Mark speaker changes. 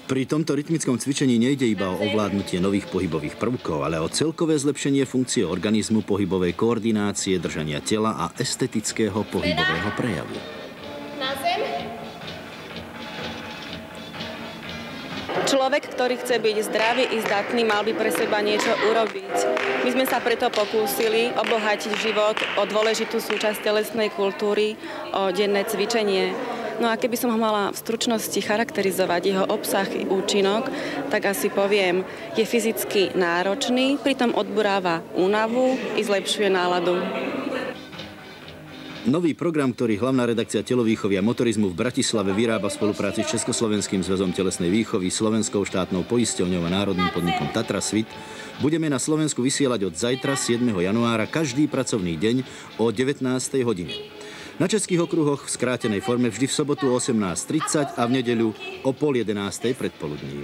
Speaker 1: Pri tomto rytmickom cvičení nejde iba o ovládnutie nových pohybových prvkov, ale o celkové zlepšenie funkcie organizmu, pohybovej koordinácie, držania tela a estetického pohybového prejavu.
Speaker 2: Na zem. Človek, ktorý chce byť zdravý i zdatný, mal by pre seba niečo urobiť. My sme sa preto pokúsili obohatiť život o dôležitú súčasť telesnej kultúry, o denné cvičenie. No a keby som ho mala v stručnosti charakterizovať, jeho obsah i účinok, tak asi poviem, je fyzicky náročný, pritom odburáva únavu i zlepšuje náladu.
Speaker 1: Nový program, ktorý hlavná redakcia telovýchovy a motorizmu v Bratislave vyrába v spolupráci s Československým zväzom telesnej výchovy, Slovenskou štátnou poisťovňou a národným podnikom Tatra Svit, budeme na Slovensku vysielať od zajtra 7. januára každý pracovný deň o 19. hodine. Na českých okruhoch v skrátenej forme vždy v sobotu o 18:30 a v nedeľu o 10:30 predpoludní.